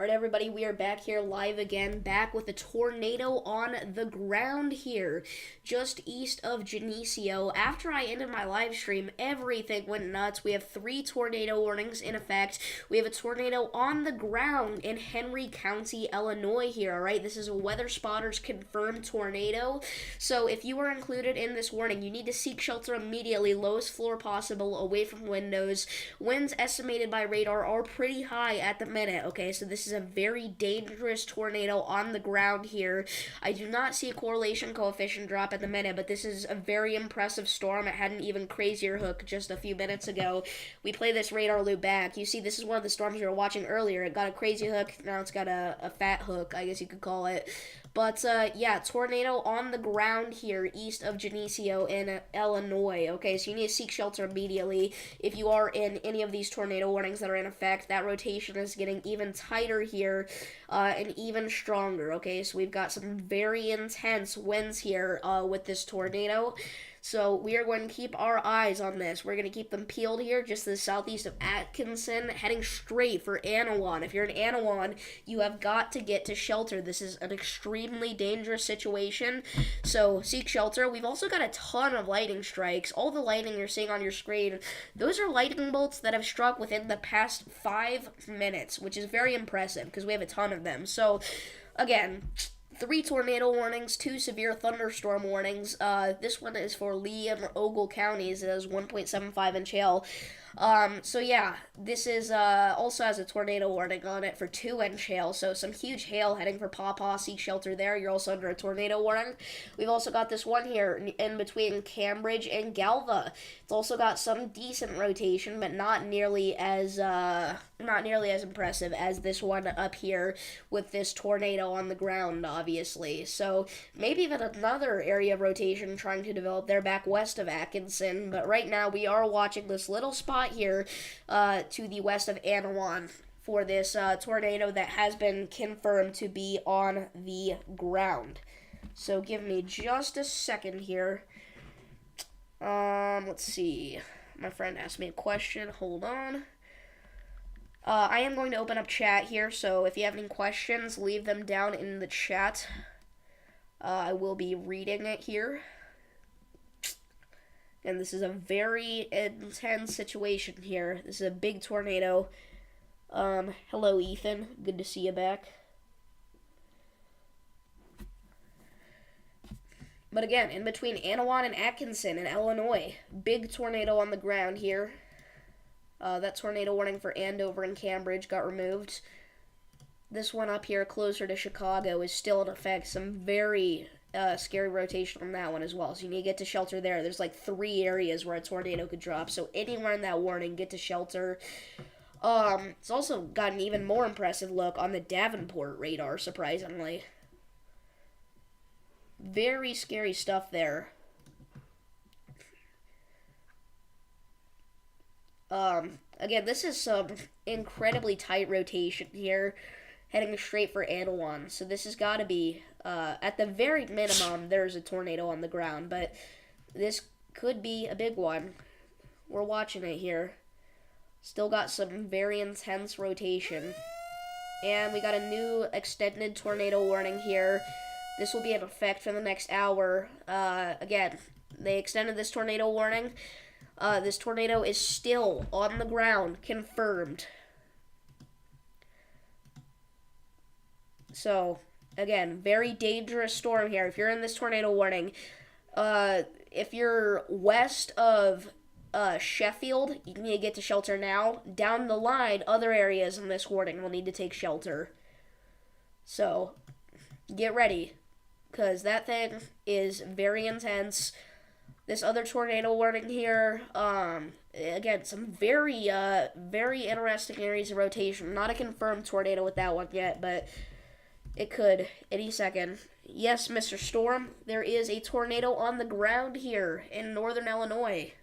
Alright, everybody, we are back here live again, back with a tornado on the ground here, just east of Geneseo. After I ended my live stream, everything went nuts. We have 3 tornado warnings in effect. We have a tornado on the ground in Henry County, Illinois here, alright? This is a Weather Spotters confirmed tornado. So if you are included in this warning, you need to seek shelter immediately, lowest floor possible, away from windows. Winds estimated by radar are pretty high at the minute, okay? So this is a very dangerous tornado on the ground here. I do not see a correlation coefficient drop at the minute, but this is a very impressive storm. It had an even crazier hook just a few minutes ago. We play this radar loop back. You see, this is one of the storms you were watching earlier. It got a crazy hook. Now it's got a fat hook, I guess you could call it. But, yeah, tornado on the ground here east of Geneseo in Illinois. Okay, so you need to seek shelter immediately. If you are in any of these tornado warnings that are in effect, that rotation is getting even tighter here and even stronger. Okay, so we've got some very intense winds here with this tornado. So we are going to keep our eyes on this. We're going to keep them peeled here just to the southeast of Atkinson, heading straight for Anawan. If you're in Anawan, you have got to get to shelter. This is an extremely dangerous situation, so seek shelter. We've also got a ton of lightning strikes. All the lightning you're seeing on your screen, those are lightning bolts that have struck within the past 5 minutes, which is very impressive because we have a ton of them. So, again, 3 tornado warnings, 2 severe thunderstorm warnings. This one is for Lee and Ogle counties. It has 1.75 inch hail. So yeah, this is also has a tornado warning on it for 2 inch hail. So some huge hail heading for Paw Paw. Seek shelter there. You're also under a tornado warning. We've also got this one here in between Cambridge and Galva. It's also got some decent rotation, but not nearly as impressive as this one up here with this tornado on the ground, obviously. So maybe even another area of rotation trying to develop there back west of Atkinson. But right now we are watching this little spot here to the west of Anawan for this tornado that has been confirmed to be on the ground. So give me just a second here. Let's see. My friend asked me a question. Hold on. I am going to open up chat here, so if you have any questions, leave them down in the chat. I will be reading it here. And this is a very intense situation here. This is a big tornado. Hello, Ethan. Good to see you back. But again, in between Anawan and Atkinson in Illinois, big tornado on the ground here. That tornado warning for Andover and Cambridge got removed. This one up here closer to Chicago is still in effect. Some very scary rotation on that one as well. So you need to get to shelter there. There's like 3 areas where a tornado could drop. So anywhere in that warning, get to shelter. It's also got an even more impressive look on the Davenport radar, surprisingly. Very scary stuff there. Again, this is some incredibly tight rotation here, heading straight for Anawan. So this has got to be, at the very minimum, there's a tornado on the ground, but this could be a big one. We're watching it here. Still got some very intense rotation. And we got a new extended tornado warning here. This will be in effect for the next hour. Again, they extended this tornado warning. This tornado is still on the ground, confirmed. So, again, very dangerous storm here. If you're in this tornado warning, if you're west of Sheffield, you need to get to shelter now. Down the line, other areas in this warning will need to take shelter. So, get ready, because that thing is very intense. This other tornado warning here, again, some very interesting areas of rotation. Not a confirmed tornado with that one yet, but it could any second. Yes, Mr. Storm, there is a tornado on the ground here in northern Illinois.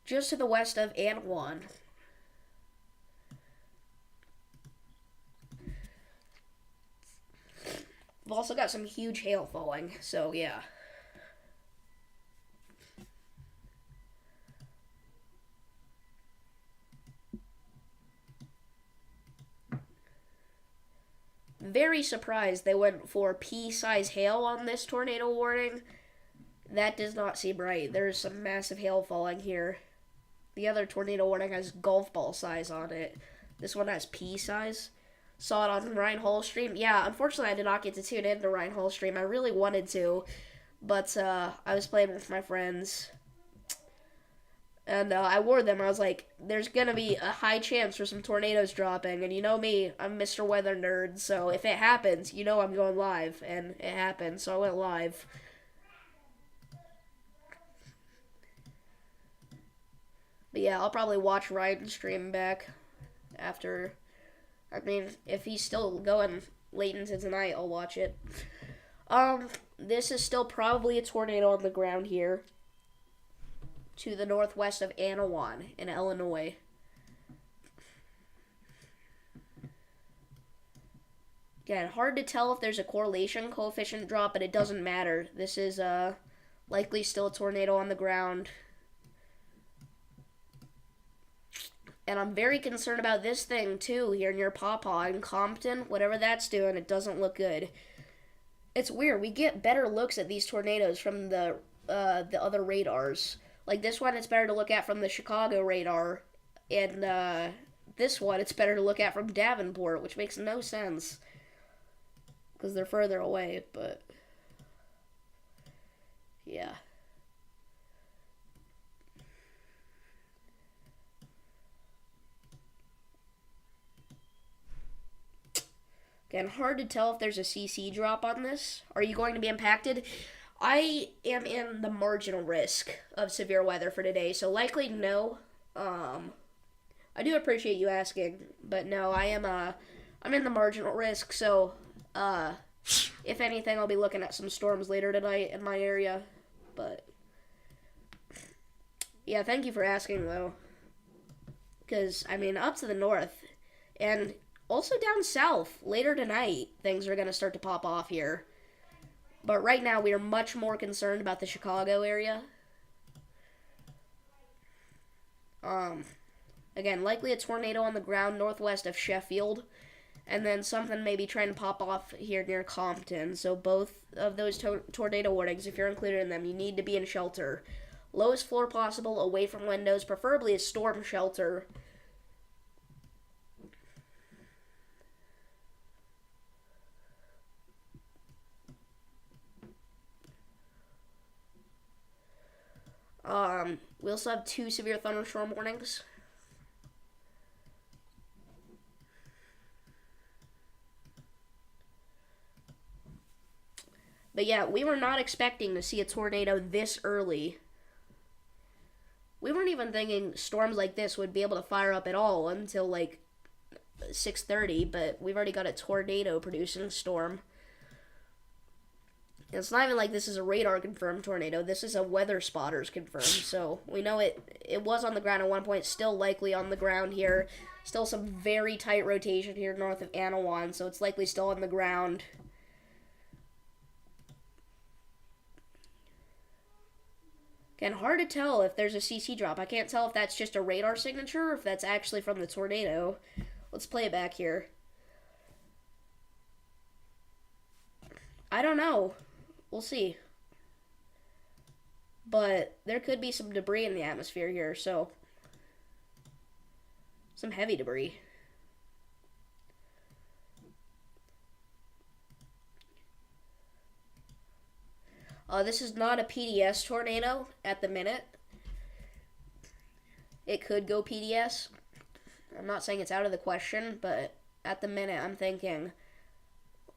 Just to the west of Anawan. We've also got some huge hail falling, so yeah. very surprised they went for pea-size hail on this tornado warning. That does not seem right. There's some massive hail falling here. The other tornado warning has golf ball size on it. This one has pea size. Saw it on Ryan Hall's stream. Yeah, unfortunately I did not get to tune in to Ryan Hall's stream. I really wanted to, but I was playing with my friends. And I warned them. I was like, there's going to be a high chance for some tornadoes dropping. And you know me, I'm Mr. Weather Nerd. So if it happens, you know I'm going live. And it happened, so I went live. But yeah, I'll probably watch Ryan stream back after. I mean, if he's still going late into tonight, I'll watch it. This is still probably a tornado on the ground here to the northwest of Anawan in Illinois. Again, hard to tell if there's a correlation coefficient drop, but it doesn't matter. This is likely still a tornado on the ground. And I'm very concerned about this thing, too, here near Pawpaw in Compton. Whatever that's doing, it doesn't look good. It's weird. We get better looks at these tornadoes from the other radars. Like this one, it's better to look at from the Chicago radar. And this one, it's better to look at from Davenport, which makes no sense. Because they're further away, but... yeah. Again, hard to tell if there's a CC drop on this. Are you going to be impacted? I am in the marginal risk of severe weather for today, so likely no. I do appreciate you asking, but no, I'm in the marginal risk, so if anything, I'll be looking at some storms later tonight in my area. But yeah, thank you for asking though, because I mean up to the north and also down south, later tonight, things are going to start to pop off here. But right now, we are much more concerned about the Chicago area. Again, likely a tornado on the ground northwest of Sheffield. And then something maybe trying to pop off here near Compton. So both of those tornado warnings, if you're included in them, you need to be in shelter. Lowest floor possible, away from windows, preferably a storm shelter. We also have 2 severe thunderstorm warnings. But yeah, we were not expecting to see a tornado this early. We weren't even thinking storms like this would be able to fire up at all until like 6:30, but we've already got a tornado producing storm. It's not even like this is a radar-confirmed tornado. This is a weather spotters confirmed. So we know it was on the ground at one point. Still likely on the ground here. Still some very tight rotation here north of Anawan. So it's likely still on the ground. Again, hard to tell if there's a CC drop. I can't tell if that's just a radar signature or if that's actually from the tornado. Let's play it back here. I don't know. We'll see. But there could be some debris in the atmosphere here, so some heavy debris. This is not a PDS tornado at the minute. It could go PDS. I'm not saying it's out of the question, but at the minute I'm thinking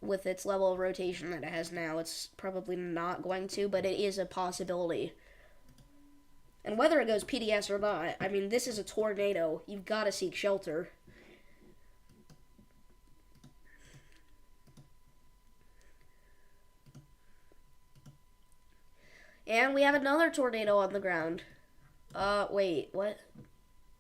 with its level of rotation that it has now, it's probably not going to, but it is a possibility. And whether it goes PDS or not, I mean, this is a tornado. You've got to seek shelter. And we have another tornado on the ground. Wait, what?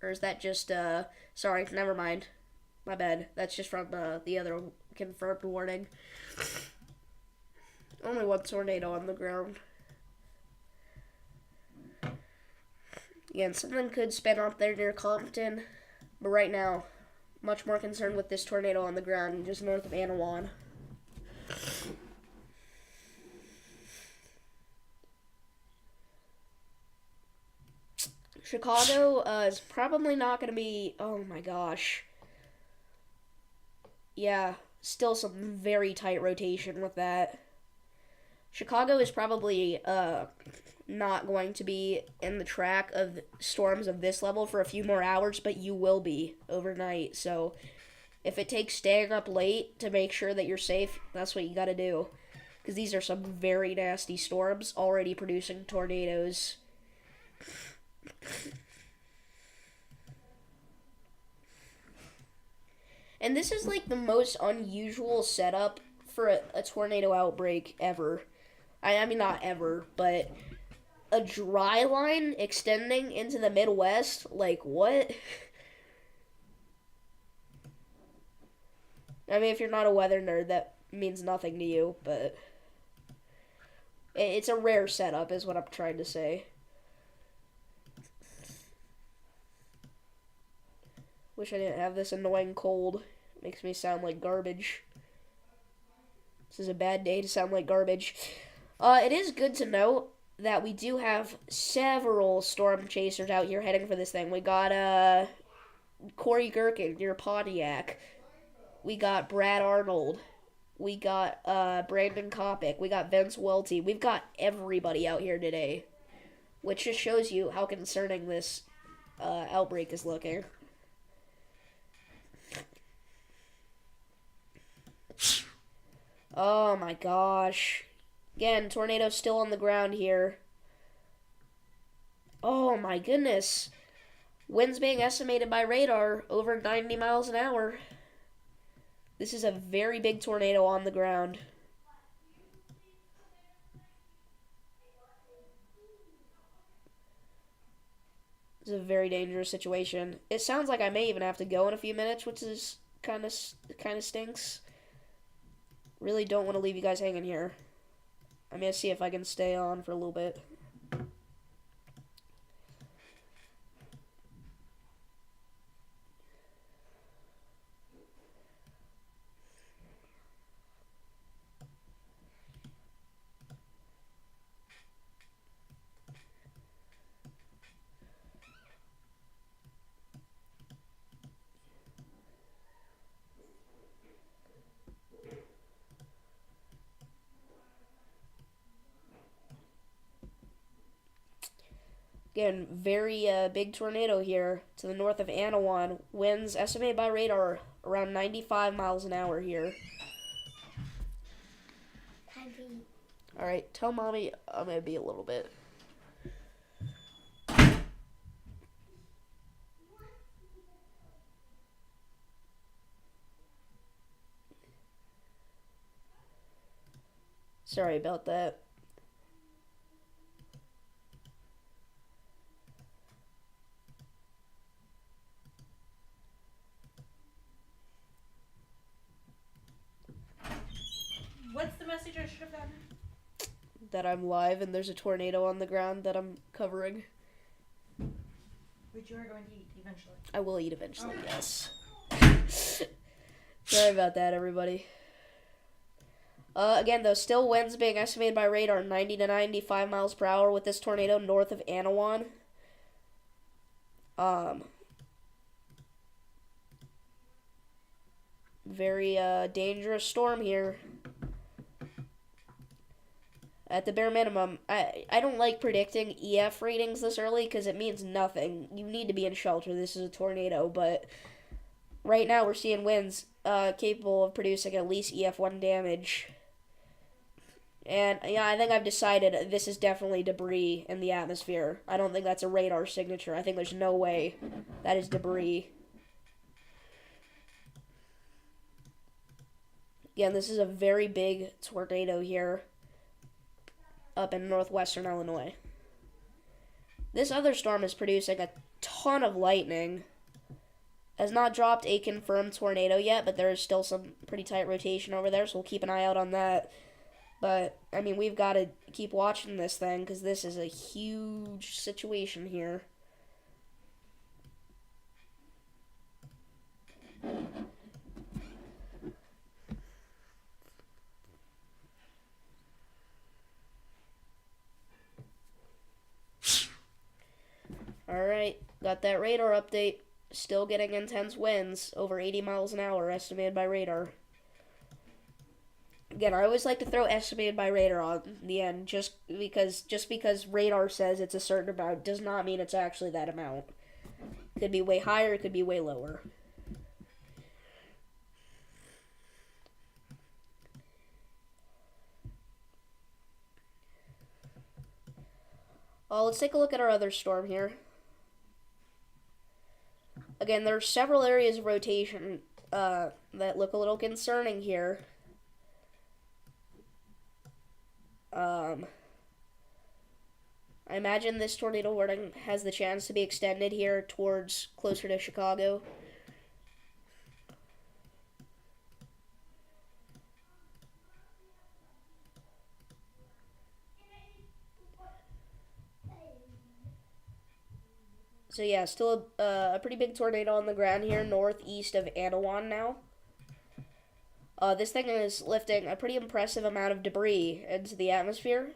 Or is that just, sorry, never mind. My bad. That's just from, the other confirmed warning. Only one tornado on the ground. Again, something could spin up there near Compton. But right now, Much more concerned with this tornado on the ground just north of Anawan. Chicago is probably not going to be... Oh my gosh. Yeah, still some very tight rotation with that. Chicago is probably not going to be in the track of storms of this level for a few more hours, but you will be overnight. So if it takes staying up late to make sure that you're safe, that's what you got to do. Because these are some very nasty storms already producing tornadoes. And this is like the most unusual setup for a tornado outbreak ever. I mean, not ever, but a dry line extending into the Midwest? Like, what? I mean, if you're not a weather nerd, that means nothing to you, but it's a rare setup, is what I'm trying to say. Wish I didn't have this annoying cold. It makes me sound like garbage. This is a bad day to sound like garbage. It is good to note that we do have several storm chasers out here heading for this thing. We got, Corey Gherkin near Pontiac. We got Brad Arnold. We got, Brandon Kopic. We got Vince Welty. We've got everybody out here today. Which just shows you how concerning this, outbreak is looking. Oh my gosh. Again, tornado's still on the ground here. Oh my goodness. Winds being estimated by radar over 90 miles an hour. This is a very big tornado on the ground. This is a very dangerous situation. It sounds like I may even have to go in a few minutes, which is kind of stinks. Really don't want to leave you guys hanging here. I'm going to see if I can stay on for a little bit. Again, very big tornado here to the north of Anawan. Winds estimated by radar around 95 miles an hour here. Alright, tell mommy I'm going to be a little bit. Sorry about that. What's the message I should have gotten? That I'm live and there's a tornado on the ground that I'm covering. Which you are going to eat eventually. I will eat eventually, Okay. yes. Sorry about that, everybody. Again, though, still winds being estimated by radar 90 to 95 miles per hour with this tornado north of Anawan. Very dangerous storm here. At the bare minimum, I don't like predicting EF ratings this early because it means nothing. You need to be in shelter. This is a tornado, but right now we're seeing winds capable of producing at least EF1 damage. And yeah, I think I've decided this is definitely debris in the atmosphere. I don't think that's a radar signature. I think there's no way that is debris. Again, this is a very big tornado here up in northwestern Illinois. This other storm is producing a ton of lightning. Has not dropped a confirmed tornado yet, but there is still some pretty tight rotation over there, so we'll keep an eye out on that. But, I mean, we've got to keep watching this thing, because this is a huge situation here. Alright, got that radar update. Still getting intense winds, over 80 miles an hour estimated by radar. Again, I always like to throw estimated by radar on the end, just because radar says it's a certain amount does not mean it's actually that amount. It could be way higher, it could be way lower. Let's take a look at our other storm here. Again, there are several areas of rotation that look a little concerning here. I imagine this tornado warning has the chance to be extended here towards closer to Chicago. So yeah, still a pretty big tornado on the ground here northeast of Anawan now. This thing is lifting a pretty impressive amount of debris into the atmosphere.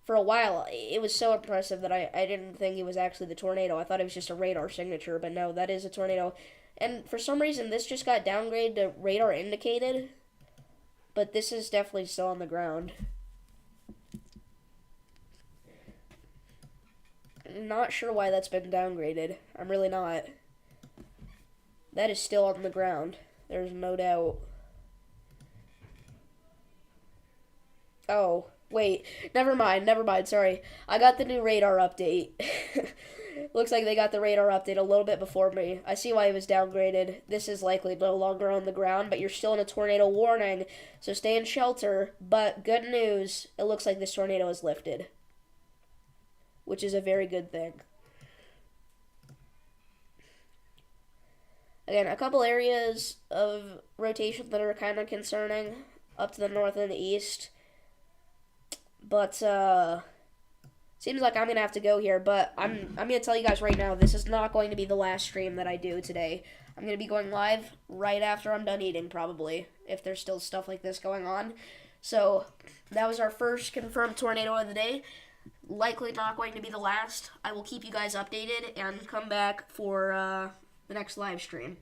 For a while, it was so impressive that I didn't think it was actually the tornado. I thought it was just a radar signature, but no, that is a tornado. And for some reason, this just got downgraded to radar indicated. But this is definitely still on the ground. Not sure why that's been downgraded. I'm really not. That is still on the ground. There's no doubt. Oh, wait. Never mind, sorry. I got the new radar update. Looks like they got the radar update a little bit before me. I see why it was downgraded. This is likely no longer on the ground, but you're still in a tornado warning, so stay in shelter. But good news, it looks like this tornado is lifted, which is a very good thing. Again, a couple areas of rotation that are kind of concerning up to the north and the east. But seems like I'm gonna have to go here. But I'm gonna tell you guys right now, this is not going to be the last stream that I do today. I'm gonna be going live right after I'm done eating, probably, if there's still stuff like this going on. So that was our first confirmed tornado of the day. Likely not going to be the last. I will keep you guys updated and come back for the next live stream.